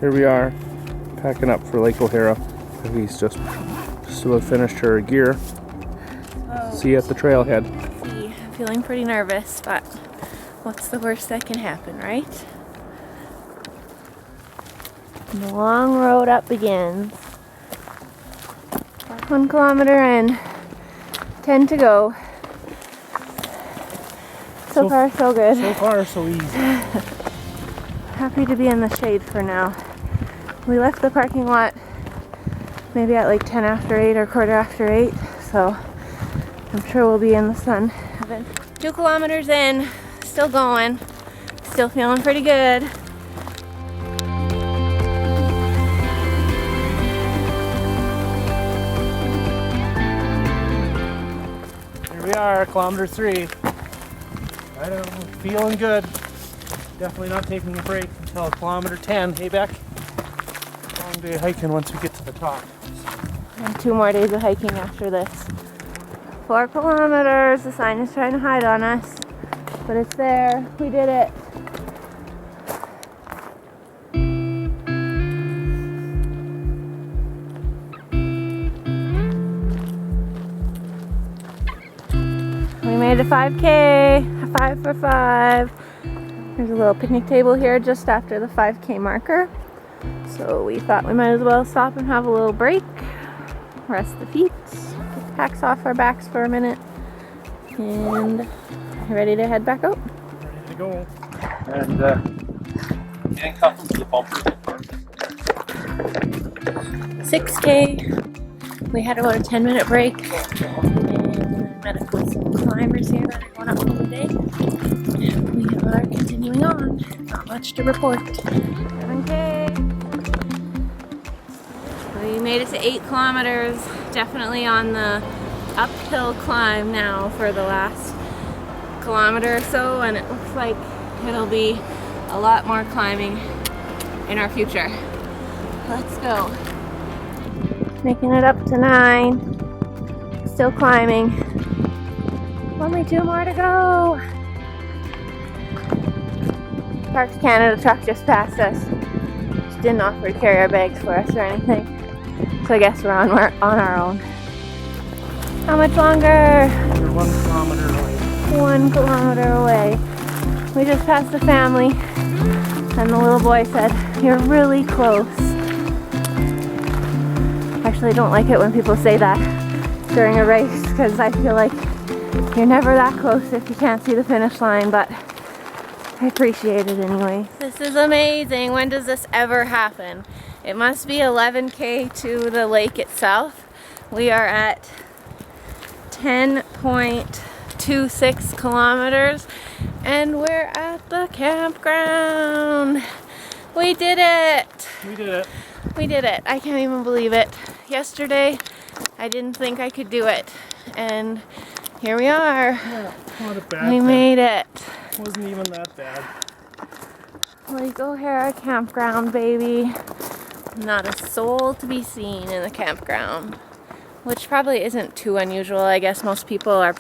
Here we are, packing up for Lake O'Hara. He's just about finished her gear. See you at the trailhead. I'm feeling pretty nervous, but what's the worst that can happen, right? The long road up begins. 1 kilometer in, 10 to go. So far, so good. So far, so easy. Happy to be in the shade for now. We left the parking lot maybe at like 10 after 8 or quarter after 8, so I'm sure we'll be in the sun. 2 kilometers in, still going, still feeling pretty good. Here we are, kilometer 3. I don't know, feeling good. Definitely not taking a break until kilometer 10. Hey, Beck? Long day hiking once we get to the top. And 2 more days of hiking after this. 4 kilometers. The sign is trying to hide on us, but it's there. We did it. We made a 5K, a 5 for 5. There's a little picnic table here just after the 5K marker. So we thought we might as well stop and have a little break, rest the feet, get the packs off our backs for a minute, and ready to head back out. Ready to go. And handcuff them to the bumper. 6K. We had about a 10-minute break and met up with some climbers here that are going up for the day. And we are continuing on. Not much to report. 7K. We made it to 8 kilometers. Definitely on the uphill climb now for the last kilometer or so, and it looks like it'll be a lot more climbing in our future. Let's go. Making it up to 9. Still climbing. Only 2 more to go. Parks Canada truck just passed us. She didn't offer to carry our bags for us or anything. So I guess we're on our own. How much longer? We're 1 kilometer away. 1 kilometer away. We just passed the family, and the little boy said, "You're really close." Actually, I don't like it when people say that during a race, because I feel like you're never that close if you can't see the finish line, but I appreciate it anyway. This is amazing. When does this ever happen? It must be 11K to the lake itself. We are at 10.26 kilometers and we're at the campground. We did it! We did it. We did it. I can't even believe it. Yesterday, I didn't think I could do it. And here we are. Yeah, not a bad We thing. made it. Wasn't even that bad. Lake O'Hara campground, baby. Not a soul to be seen in the campground, which probably isn't too unusual. I guess most people would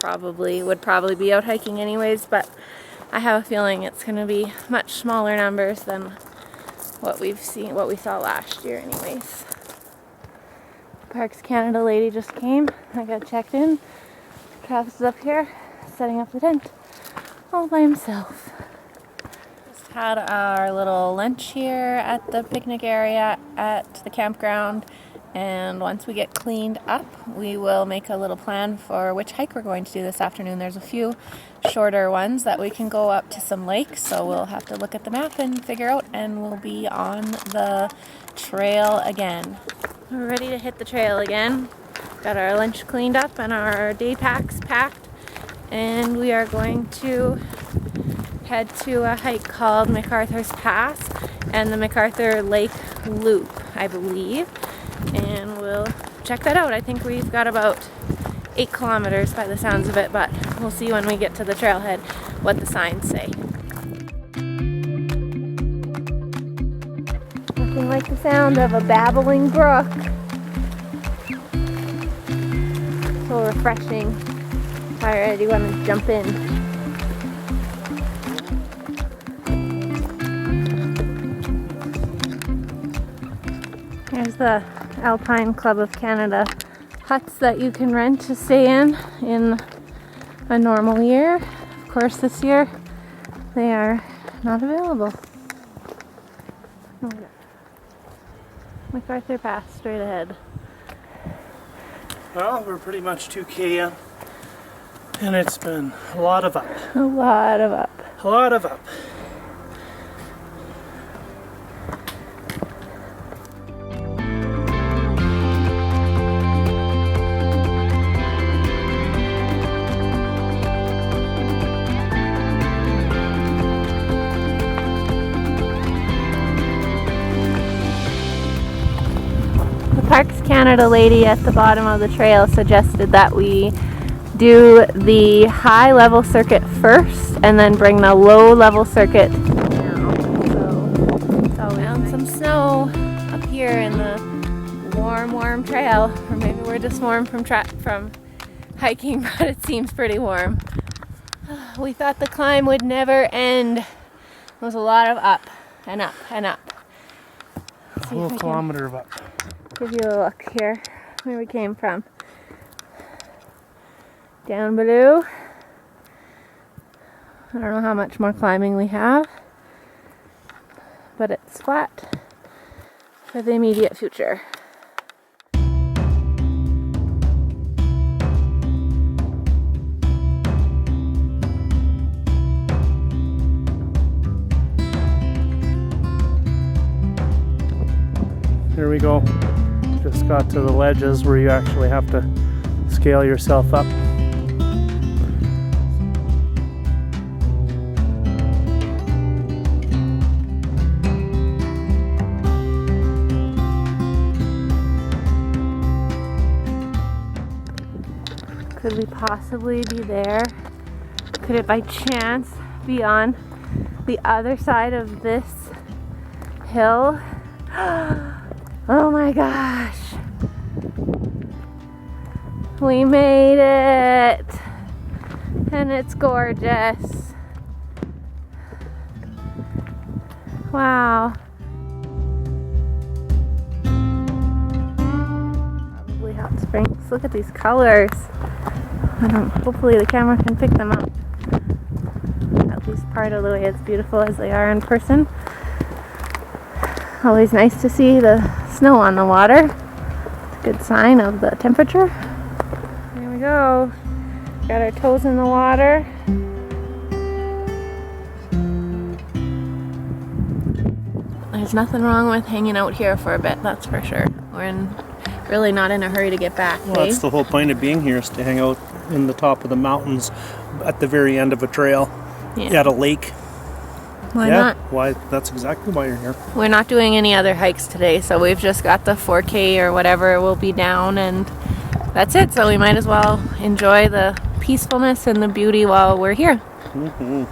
probably be out hiking anyways, but I have a feeling it's going to be much smaller numbers than what we saw last year anyways. Parks Canada lady just came. I got checked in. Travis is up here setting up the tent all by himself. Just had our little lunch here at the picnic area at the campground, and once we get cleaned up we will make a little plan for which hike we're going to do this afternoon. There's a few shorter ones that we can go up to some lakes, so we'll have to look at the map and figure out, and we'll be on the trail again. We're ready to hit the trail again. Got our lunch cleaned up and our day packs packed, and we are going to head to a hike called MacArthur's Pass and the MacArthur Lake Loop, I believe, and we'll check that out. I think we've got about 8 kilometers by the sounds of it, but we'll see when we get to the trailhead what the signs say. Nothing like the sound of a babbling brook. So refreshing. Alright, you want to jump in? Here's the Alpine Club of Canada huts that you can rent to stay in a normal year. Of course, this year they are not available. MacArthur Pass straight ahead. Well, we're pretty much 2K in, and it's been a lot of up. A lot of up. A lot of up. Parks Canada lady at the bottom of the trail suggested that we do the high level circuit first and then bring the low level circuit down. So found some snow up here in the warm trail, or maybe we're just warm from hiking, but it seems pretty warm. We thought the climb would never end. It was a lot of up and up and up. A whole kilometer of up. Give you a look here where we came from. Down below. I don't know how much more climbing we have, but it's flat for the immediate future. Here we go. Just got to the ledges where you actually have to scale yourself up. Could we possibly be there? Could it by chance be on the other side of this hill? Oh my gosh! We made it! And it's gorgeous. Wow. Probably hot springs. Look at these colors. Hopefully the camera can pick them up. At least part of the way as beautiful as they are in person. Always nice to see the snow on the water. It's a good sign of the temperature. Here we go. Got our toes in the water. There's nothing wrong with hanging out here for a bit, that's for sure. We're really not in a hurry to get back. Well, that's the whole point of being here, is to hang out in the top of the mountains at the very end of a trail at a lake. Why not? Why? That's exactly why you're here. We're not doing any other hikes today, so we've just got the 4K or whatever will be down, and that's it. So we might as well enjoy the peacefulness and the beauty while we're here. Mm-hmm.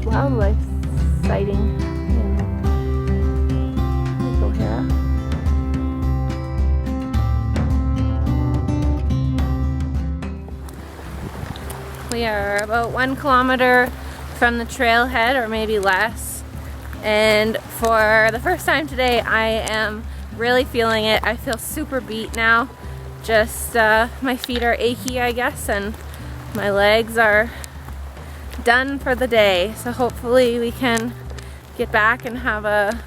Wildlife sighting in Lake O'Hara. We are about 1 kilometer from the trailhead, or maybe less, and for the first time today I am really feeling it. I feel super beat now. Just my feet are achy, I guess, and my legs are done for the day, so hopefully we can get back and have a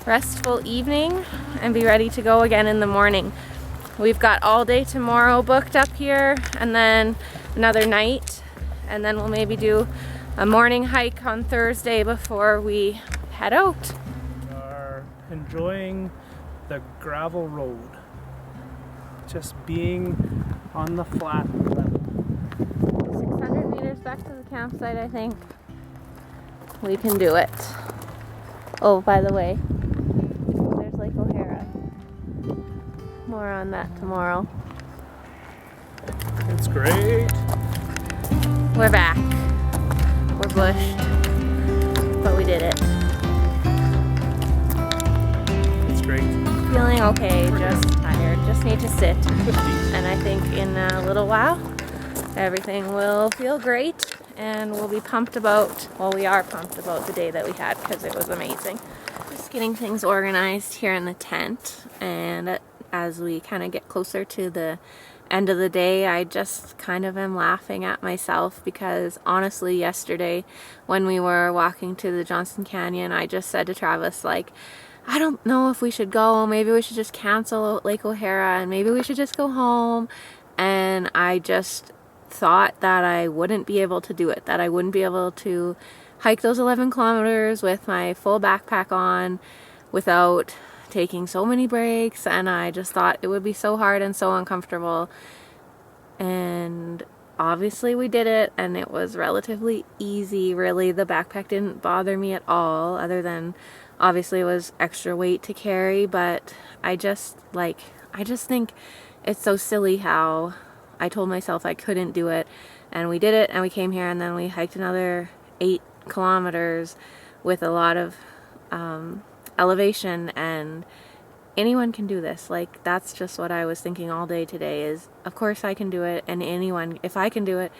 restful evening and be ready to go again in the morning. We've got all day tomorrow booked up here, and then another night, and then we'll maybe do a morning hike on Thursday before we head out. We are enjoying the gravel road, just being on the flat level. 600 meters back to the campsite, I think. We can do it. Oh, by the way, there's Lake O'Hara. More on that tomorrow. It's great. We're back. We're bushed, but we did it. It's great. Feeling okay, just tired. Just need to sit. And I think in a little while, everything will feel great and we'll be pumped about, well, we are pumped about the day that we had because it was amazing. Just getting things organized here in the tent, and as we kind of get closer to the end of the day, I just kind of am laughing at myself because honestly yesterday when we were walking to the Johnston Canyon, I just said to Travis, like, I don't know if we should go, maybe we should just cancel Lake O'Hara and maybe we should just go home. And I just thought that I wouldn't be able to do it, that I wouldn't be able to hike those 11 kilometers with my full backpack on without taking so many breaks, and I just thought it would be so hard and so uncomfortable. And obviously we did it, and it was relatively easy, really. The backpack didn't bother me at all, other than obviously it was extra weight to carry, but I just think it's so silly how I told myself I couldn't do it, and we did it, and we came here, and then we hiked another 8 kilometers with a lot of elevation, and anyone can do this. Like, that's just what I was thinking all day today is, of course I can do it, and anyone, if I can do it,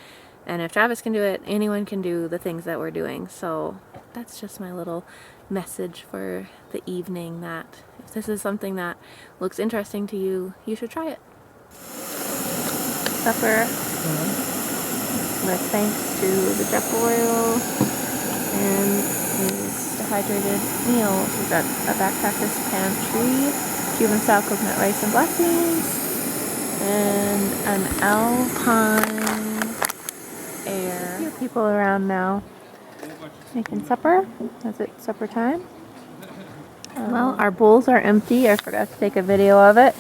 and if Travis can do it, anyone can do the things that we're doing. So that's just my little message for the evening, that if this is something that looks interesting to you, you should try it. Supper with thanks to the Jeff oil and his dehydrated meals. We've got a backpacker's pantry, Cuban style coconut rice and black beans, and an Alpine air. A few people around now making supper. Is it supper time? Well, our bowls are empty. I forgot to take a video of it.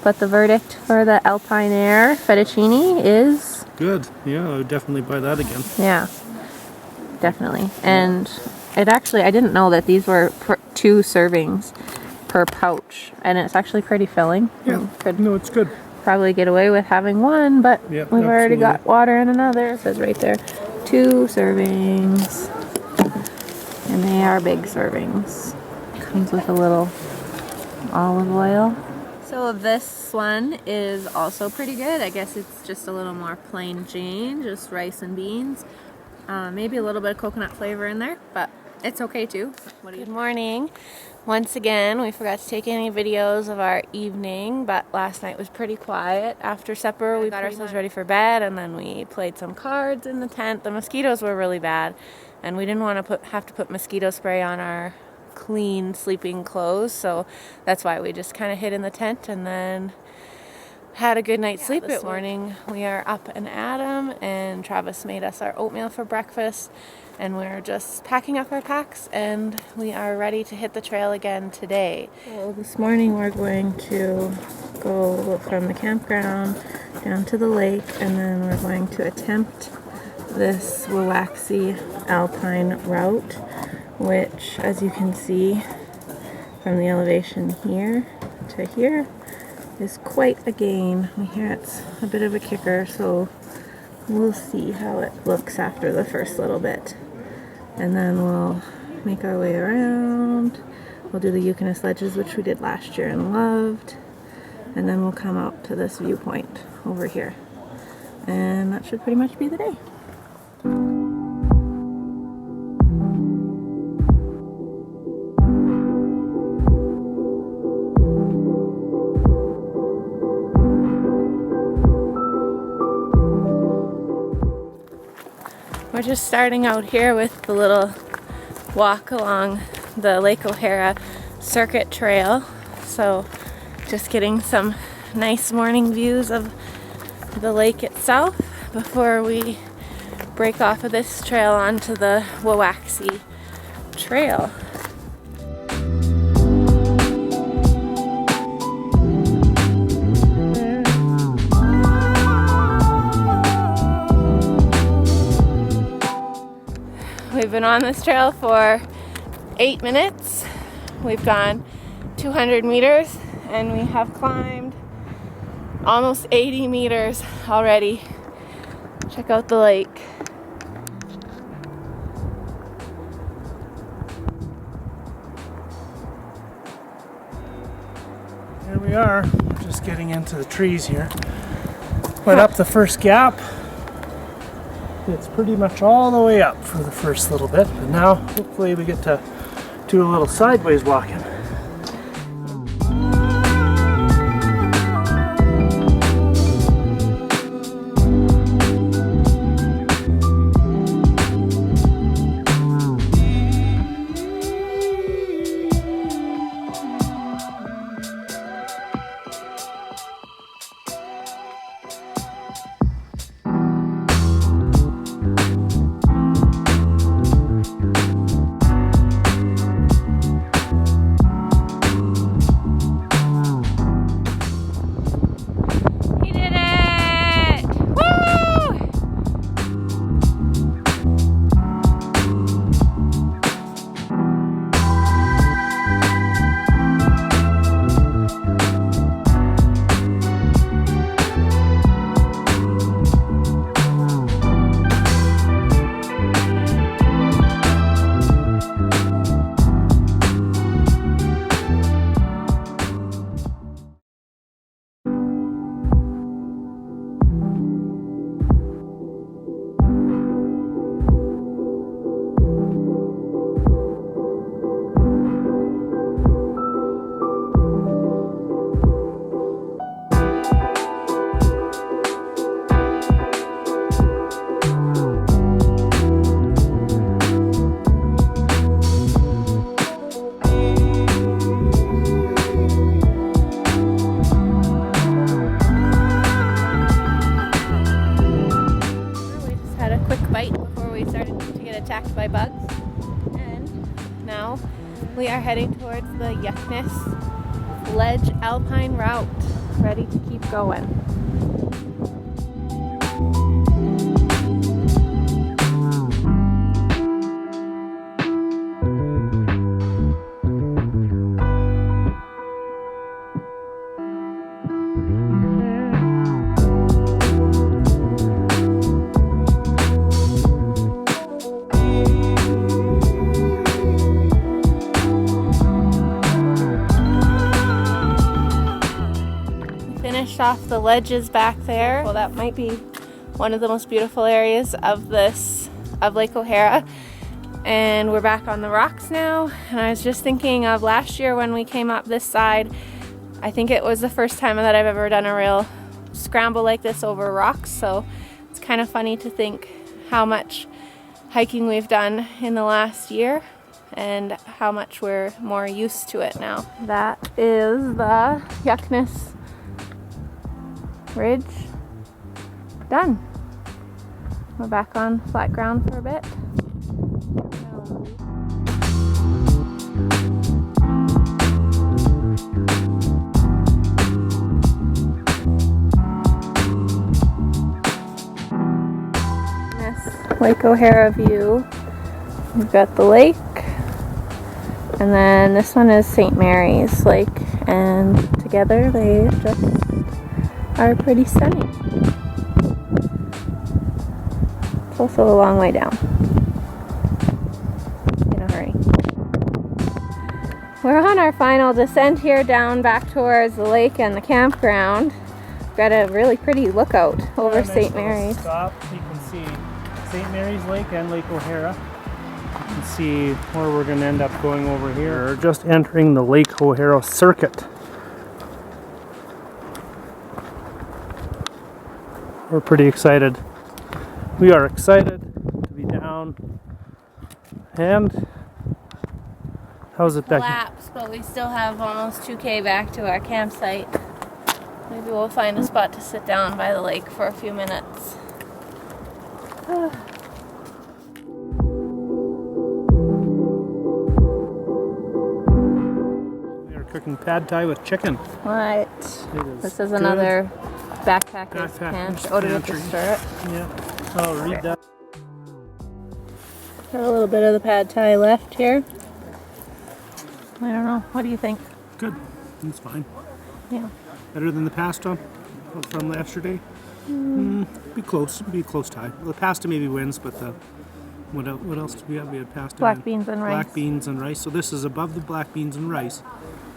But the verdict for the Alpine Air fettuccine is Good. Yeah, I would definitely buy that again. Yeah, definitely. And it actually, I didn't know that these were 2 servings per pouch, and it's actually pretty filling. Yeah, no, it's good. Probably get away with having 1, but Yep, we've already got water in another. It says right there, 2 servings, and they are big servings. Comes with a little olive oil. So this one is also pretty good. I guess it's just a little more plain Jane, just rice and beans. Maybe a little bit of coconut flavor in there, but it's okay too. Good morning. Once again, we forgot to take any videos of our evening, but last night was pretty quiet. After supper, we got ourselves ready for bed, and then we played some cards in the tent. The mosquitoes were really bad, and we didn't want to have to put mosquito spray on our clean sleeping clothes, so that's why we just kind of hid in the tent and then had a good night's sleep. This morning we are up and at 'em, and Travis made us our oatmeal for breakfast, and we're just packing up our packs and we are ready to hit the trail again today. So this morning we're going to go from the campground down to the lake, and then we're going to attempt this Waxy Alpine route, which, as you can see from the elevation here to here, is quite a gain. We hear it's a bit of a kicker, so we'll see how it looks after the first little bit. And then we'll make our way around. We'll do the Yukon sledges, which we did last year and loved. And then we'll come out to this viewpoint over here. And that should pretty much be the day. We're just starting out here with the little walk along the Lake O'Hara Circuit Trail. So just getting some nice morning views of the lake itself before we break off of this trail onto the Waxy Trail. We've been on this trail for 8 minutes. We've gone 200 meters and we have climbed almost 80 meters already. Check out the lake. we are, just getting into the trees here. Went up the first gap. It's pretty much all the way up for the first little bit, but now hopefully we get to do a little sideways walking. Attacked by bugs, and now we are heading towards the Yuckness Ledge Alpine route, ready to keep going. Finished off the ledges back there. Well, that might be one of the most beautiful areas of Lake O'Hara. And we're back on the rocks now. And I was just thinking of last year when we came up this side. I think it was the first time that I've ever done a real scramble like this over rocks. So it's kind of funny to think how much hiking we've done in the last year and how much we're more used to it now. That is the Yuckness Ridge done. We're back on flat ground for a bit. This Lake O'Hara view. We've got the lake, and then this one is St. Mary's Lake, and together they just are pretty stunning. It's also a long way down. In a hurry. We're on our final descent here down back towards the lake and the campground. We've got a really pretty lookout over St. Mary's. Stop. You can see St. Mary's Lake and Lake O'Hara. You can see where we're going to end up going over here. We're just entering the Lake O'Hara circuit. We're pretty excited. We are excited to be down. And how's it, Becky? Collapse, but we still have almost 2K back to our campsite. Maybe we'll find a spot to sit down by the lake for a few minutes. We are cooking pad thai with chicken. What? This is another backpacker's pantry. Oh, did we stir it? Yeah. I'll read that. Got a little bit of the pad thai left here. I don't know. What do you think? Good. It's fine. Yeah. Better than the pasta from yesterday? Be close tie. The pasta maybe wins, but what else did we have? We had pasta. Black beans and rice. Black beans and rice. So this is above the black beans and rice,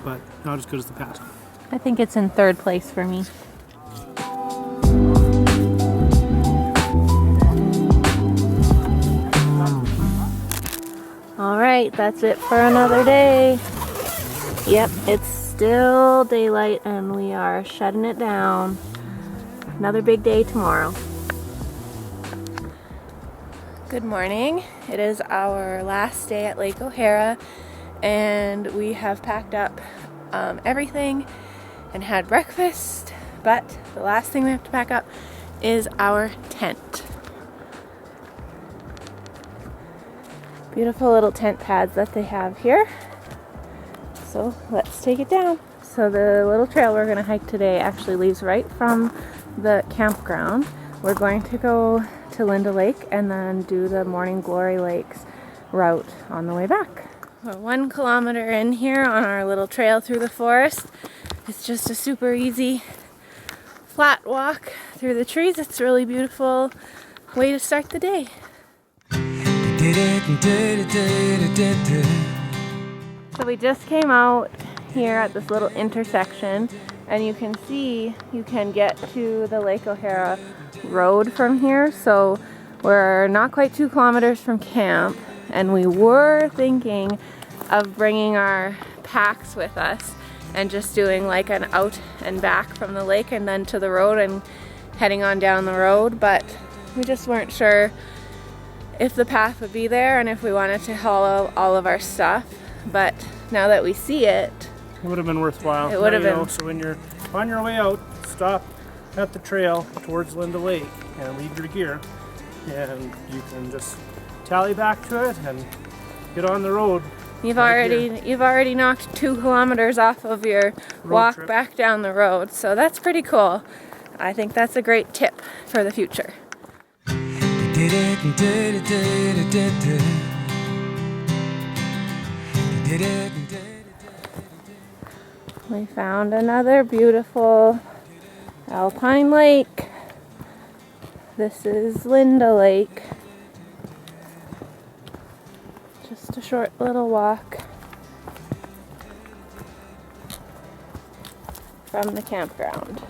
but not as good as the pasta. I think it's in third place for me. All right, that's it for another day. Yep, it's still daylight and we are shutting it down. Another big day tomorrow. Good morning. It is our last day at Lake O'Hara and we have packed up everything and had breakfast, but the last thing we have to pack up is our tent. Beautiful little tent pads that they have here. So let's take it down. So the little trail we're going to hike today actually leaves right from the campground. We're going to go to Linda Lake and then do the Morning Glory Lakes route on the way back. We're 1 kilometer in here on our little trail through the forest. It's just a super easy flat walk through the trees. It's a really beautiful way to start the day. So we just came out here at this little intersection and you can see you can get to the Lake O'Hara road from here. So we're not quite 2 kilometers from camp and we were thinking of bringing our packs with us and just doing like an out and back from the lake and then to the road and heading on down the road, but we just weren't sure if the path would be there and if we wanted to haul all of our stuff. But now that we see it, it would have been worthwhile. It would have been. So when you're on your way out, stop at the trail towards Linda Lake and leave your gear, and you can just tally back to it and get on the road. You've already knocked 2 kilometers off of your walk trip back down the road, so that's pretty cool. I think that's a great tip for the future. We found another beautiful Alpine lake. This is Linda Lake. Just a short little walk from the campground.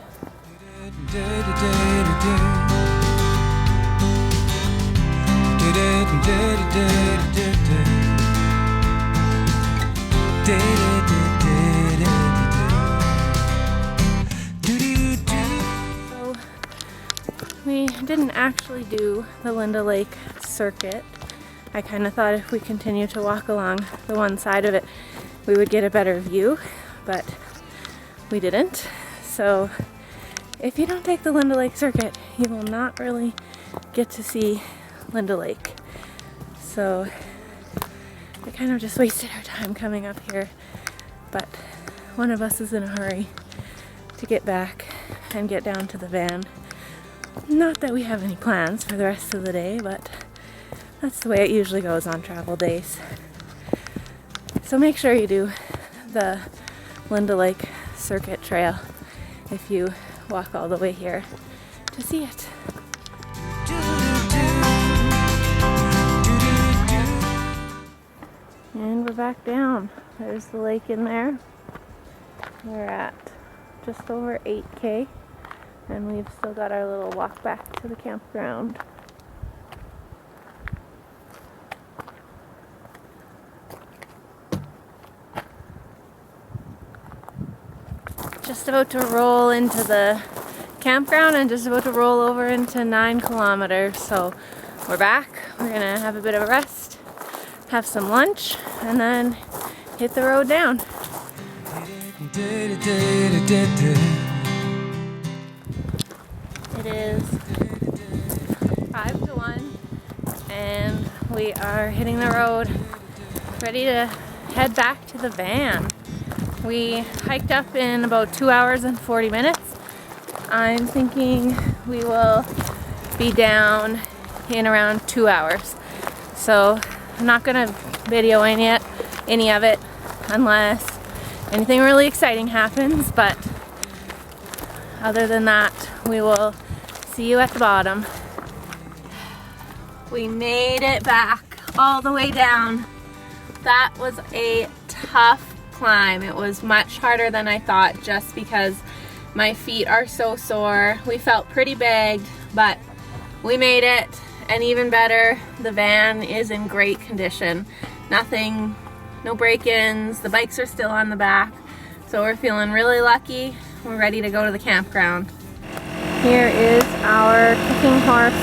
So we didn't actually do the Linda Lake circuit. I kind of thought if we continue to walk along the one side of it, we would get a better view, but we didn't. So if you don't take the Linda Lake circuit, you will not really get to see Linda Lake. So we kind of just wasted our time coming up here, but one of us is in a hurry to get back and get down to the van. Not that we have any plans for the rest of the day, but that's the way it usually goes on travel days. So make sure you do the Linda Lake Circuit Trail if you walk all the way here to see it. And we're back down. There's the lake in there. We're at just over 8K and we've still got our little walk back to the campground. Just about to roll into the campground and just about to roll over into 9 kilometers. So we're back. We're gonna have a bit of a rest, have some lunch, and then hit the road down. It is 5 to 1 and we are hitting the road, ready to head back to the van. We hiked up in about 2 hours and 40 minutes. I'm thinking we will be down in around 2 hours. So I'm not gonna video any of it unless anything really exciting happens, but other than that, we will see you at the bottom. We made it back all the way down. That was a tough climb. It was much harder than I thought just because my feet are so sore. We felt pretty bagged, but we made it, and even better, the van is in great condition. Nothing, no break-ins, the bikes are still on the back, so we're feeling really lucky. We're ready to go to the campground. Here is our Kicking Horse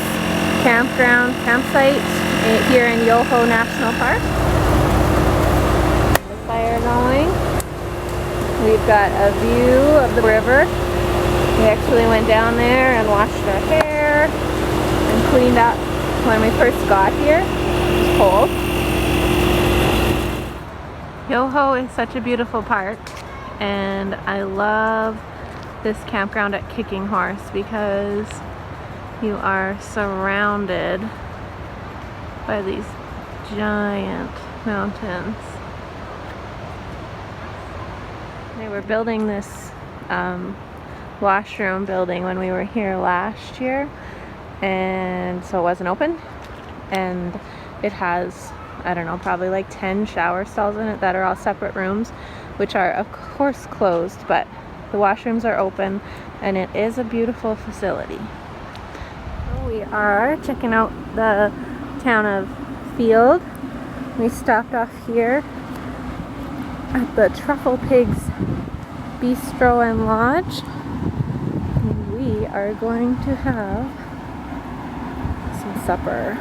campsite here in Yoho National Park. The fire going. We've got a view of the river. We actually went down there and washed our hair and cleaned up when we first got here. It was cold. Yoho is such a beautiful park, and I love this campground at Kicking Horse because you are surrounded by these giant mountains. They were building this washroom building when we were here last year, and so it wasn't open, and it has, I don't know, probably like 10 shower stalls in it that are all separate rooms, which are of course closed, but the washrooms are open, and it is a beautiful facility. We are checking out the town of Field. We stopped off here at the Truffle Pigs Bistro and Lodge. And we are going to have some supper.